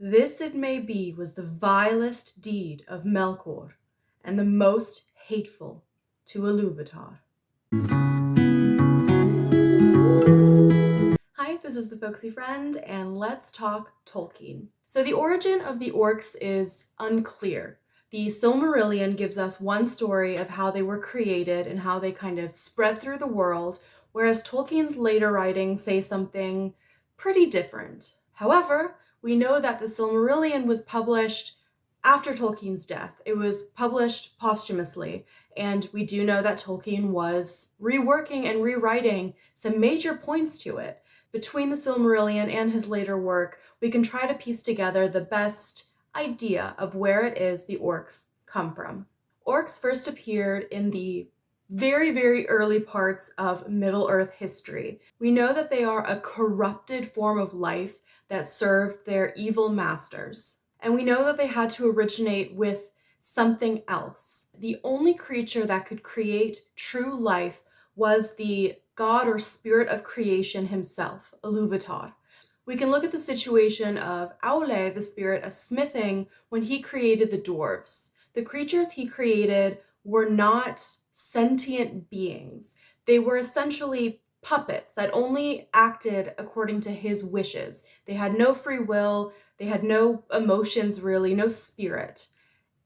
This, it may be, was the vilest deed of Melkor, and the most hateful to Ilúvatar. Hi, this is the Folksy Friend, and let's talk Tolkien. So the origin of the orcs is unclear. The Silmarillion gives us one story of how they were created and how they kind of spread through the world, whereas Tolkien's later writings say something pretty different. However, we know that the Silmarillion was published after Tolkien's death. It was published posthumously, and we do know that Tolkien was reworking and rewriting some major points to it. Between the Silmarillion and his later work, we can try to piece together the best idea of where it is the orcs come from. Orcs first appeared in the very, very early parts of Middle Earth history. We know that they are a corrupted form of life that served their evil masters. And we know that they had to originate with something else. The only creature that could create true life was the god or spirit of creation himself, Ilúvatar. We can look at the situation of Aule, the spirit of smithing, when he created the dwarves. The creatures he created were not sentient beings. They were essentially puppets that only acted according to his wishes. They had no free will, they had no emotions really, no spirit.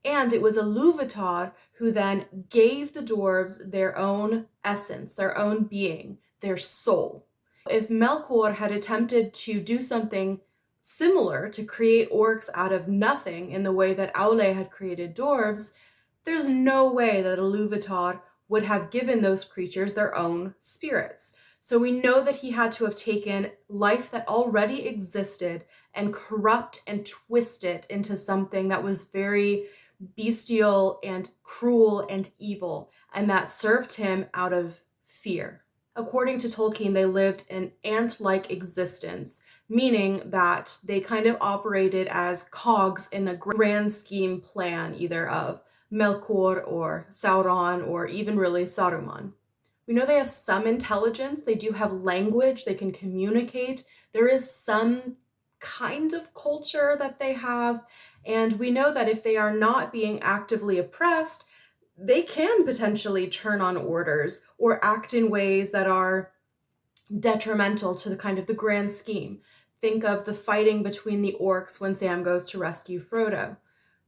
And it was Ilúvatar who then gave the dwarves their own essence, their own being, their soul. If Melkor had attempted to do something similar to create orcs out of nothing in the way that Aule had created dwarves, there's no way that Ilúvatar would have given those creatures their own spirits. So we know that he had to have taken life that already existed and corrupt and twist it into something that was very bestial and cruel and evil, and that served him out of fear. According to Tolkien, they lived an ant-like existence, meaning that they kind of operated as cogs in a grand scheme plan, either of Melkor or Sauron or even really Saruman. We know they have some intelligence, they do have language, they can communicate, there is some kind of culture that they have, and we know that if they are not being actively oppressed, they can potentially turn on orders or act in ways that are detrimental to the kind of the grand scheme. Think of the fighting between the orcs when Sam goes to rescue Frodo.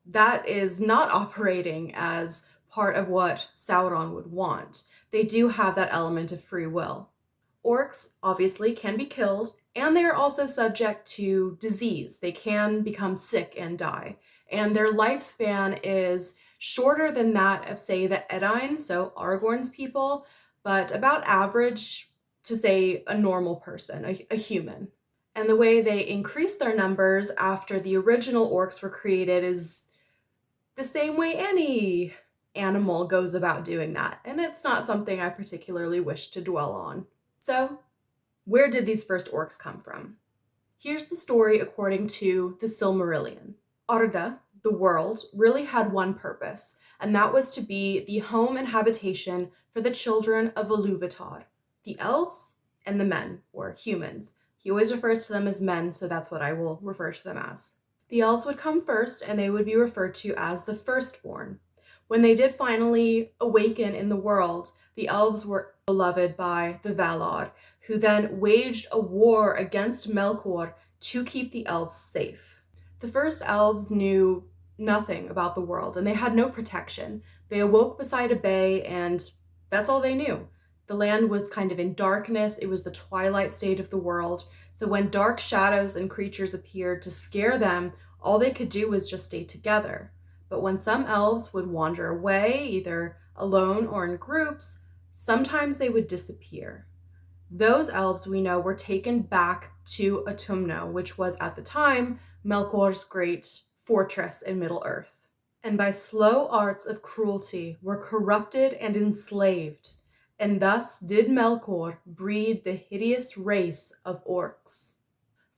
That is not operating as part of what Sauron would want. They do have that element of free will. Orcs obviously can be killed, and they are also subject to disease. They can become sick and die, and their lifespan is shorter than that of, say, the Edain, so Aragorn's people, but about average to, say, a normal person, a human. And the way they increase their numbers after the original orcs were created is the same way any animal goes about doing that, and it's not something I particularly wish to dwell on. So, where did these first orcs come from? Here's the story according to the Silmarillion. Arda, the world, really had one purpose, and that was to be the home and habitation for the children of Ilúvatar, the elves and the men, or humans. He always refers to them as men, so that's what I will refer to them as. The elves would come first, and they would be referred to as the firstborn. When they did finally awaken in the world, the elves were beloved by the Valar, who then waged a war against Melkor to keep the elves safe. The first elves knew nothing about the world, and they had no protection. They awoke beside a bay, and that's all they knew. The land was kind of in darkness. It was the twilight state of the world. So when dark shadows and creatures appeared to scare them, all they could do was just stay together. But when some elves would wander away, either alone or in groups, sometimes they would disappear. Those elves, we know, were taken back to Utumno, which was at the time Melkor's great fortress in Middle Earth. And by slow arts of cruelty were corrupted and enslaved, and thus did Melkor breed the hideous race of orcs.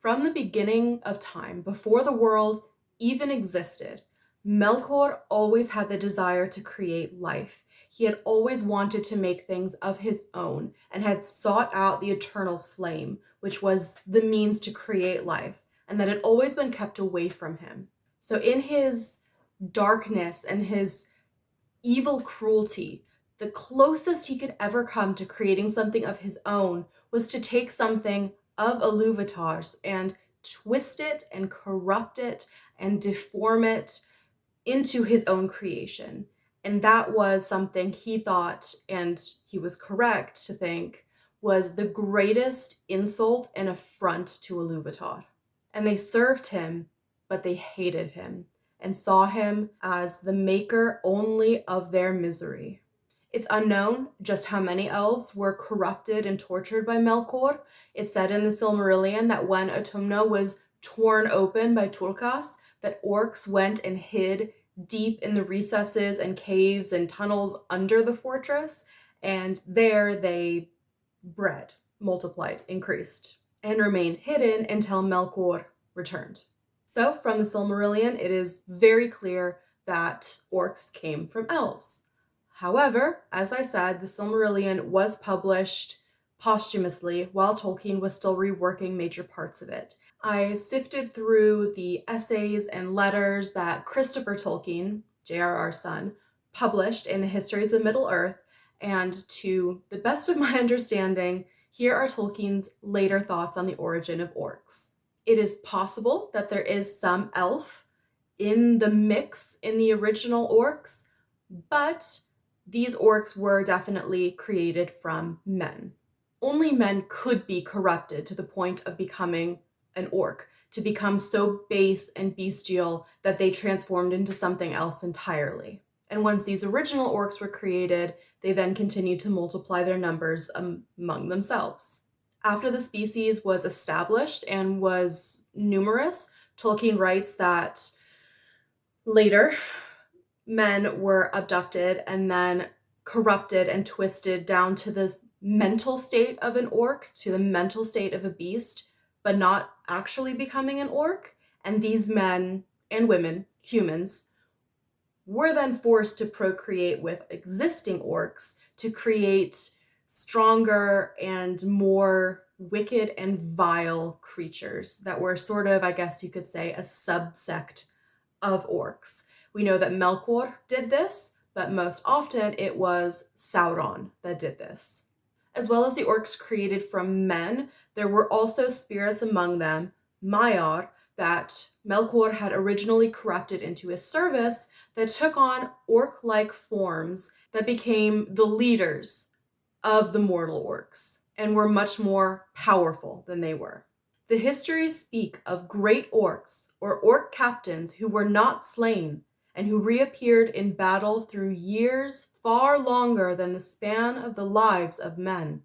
From the beginning of time, before the world even existed, Melkor always had the desire to create life. He had always wanted to make things of his own and had sought out the eternal flame, which was the means to create life. and that had always been kept away from him. So in his darkness and his evil cruelty, the closest he could ever come to creating something of his own was to take something of Iluvatar's and twist it and corrupt it and deform it into his own creation. And that was something he thought, and he was correct to think, was the greatest insult and affront to Iluvatar. And they served him, but they hated him and saw him as the maker only of their misery. It's unknown just how many elves were corrupted and tortured by Melkor. It's said in the Silmarillion that when Autumna was torn open by Tulkas, that orcs went and hid deep in the recesses and caves and tunnels under the fortress, and there they bred, multiplied, increased, and remained hidden until Melkor returned. So from the Silmarillion, it is very clear that orcs came from elves. However, as I said, the Silmarillion was published posthumously while Tolkien was still reworking major parts of it. I sifted through the essays and letters that Christopher Tolkien, J.R.R.'s son, published in the Histories of Middle Earth, and to the best of my understanding, here are Tolkien's later thoughts on the origin of orcs. It is possible that there is some elf in the mix in the original orcs, but these orcs were definitely created from men. Only men could be corrupted to the point of becoming an orc, to become so base and bestial that they transformed into something else entirely. And once these original orcs were created, they then continued to multiply their numbers among themselves. After the species was established and was numerous, Tolkien writes that later men were abducted and then corrupted and twisted down to this mental state of an orc, to the mental state of a beast, but not actually becoming an orc. And these men and women, humans, were then forced to procreate with existing orcs to create stronger and more wicked and vile creatures that were sort of, I guess you could say, a subsect of orcs. We know that Melkor did this, but most often it was Sauron that did this. As well as the orcs created from men, there were also spirits among them, Maiar, that Melkor had originally corrupted into his service, that took on orc-like forms that became the leaders of the mortal orcs and were much more powerful than they were. The histories speak of great orcs or orc captains who were not slain and who reappeared in battle through years far longer than the span of the lives of men.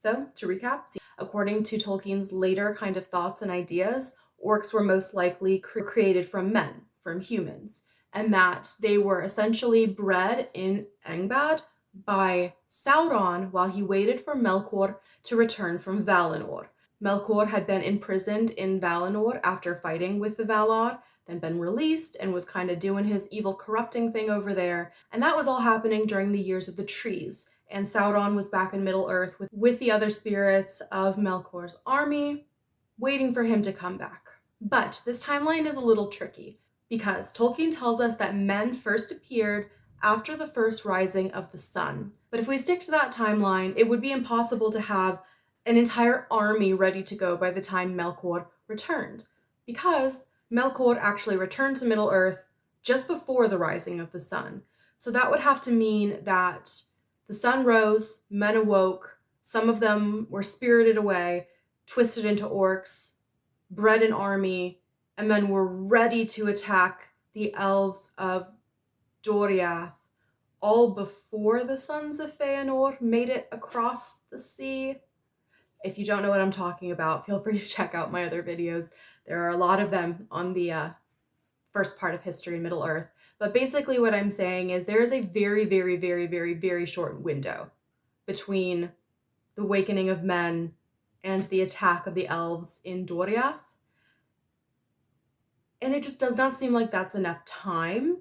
So, to recap, according to Tolkien's later kind of thoughts and ideas, orcs were most likely created from men, from humans, and that they were essentially bred in Angband by Sauron while he waited for Melkor to return from Valinor. Melkor had been imprisoned in Valinor after fighting with the Valar, then been released and was kind of doing his evil corrupting thing over there. And that was all happening during the Years of the Trees. And Sauron was back in Middle Earth with the other spirits of Melkor's army, waiting for him to come back. But this timeline is a little tricky because Tolkien tells us that men first appeared after the first rising of the sun. But if we stick to that timeline, it would be impossible to have an entire army ready to go by the time Melkor returned, because Melkor actually returned to Middle Earth just before the rising of the sun. So that would have to mean that the sun rose, men awoke, some of them were spirited away, twisted into orcs, bred an army, and then were ready to attack the elves of Doriath, all before the sons of Feanor made it across the sea. If you don't know what I'm talking about, feel free to check out my other videos. There are a lot of them on the first part of History in Middle Earth. But basically what I'm saying is there is a very, very, very, very, very short window between the awakening of men and the attack of the elves in Doriath. And it just does not seem like that's enough time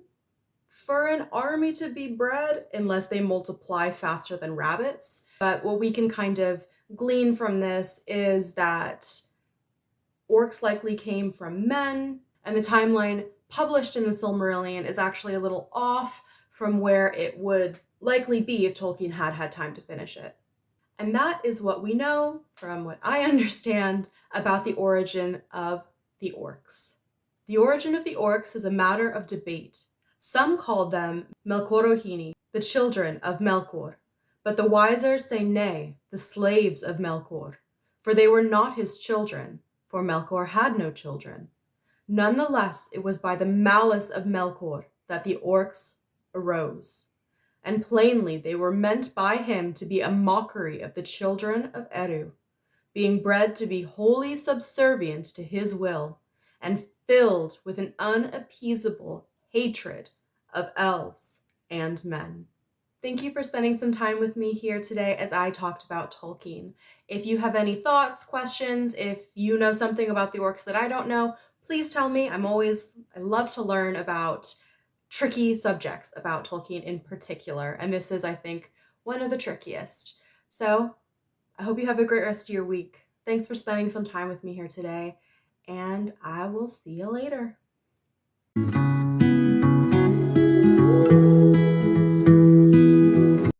for an army to be bred unless they multiply faster than rabbits. But what we can kind of glean from this is that orcs likely came from men, and the timeline published in the Silmarillion is actually a little off from where it would likely be if Tolkien had had time to finish it. And that is what we know, from what I understand, about the origin of the orcs. The origin of the orcs is a matter of debate. Some call them Melkorohini, the children of Melkor, but the wiser say nay, the slaves of Melkor, for they were not his children, for Melkor had no children. Nonetheless, it was by the malice of Melkor that the orcs arose, and plainly they were meant by him to be a mockery of the children of Eru, being bred to be wholly subservient to his will, and filled with an unappeasable hatred of elves and men. Thank you for spending some time with me here today as I talked about Tolkien. If you have any thoughts, questions, if you know something about the orcs that I don't know, please tell me. I love to learn about tricky subjects about Tolkien in particular, and this is, I think, one of the trickiest. So I hope you have a great rest of your week. Thanks for spending some time with me here today, and I will see you later.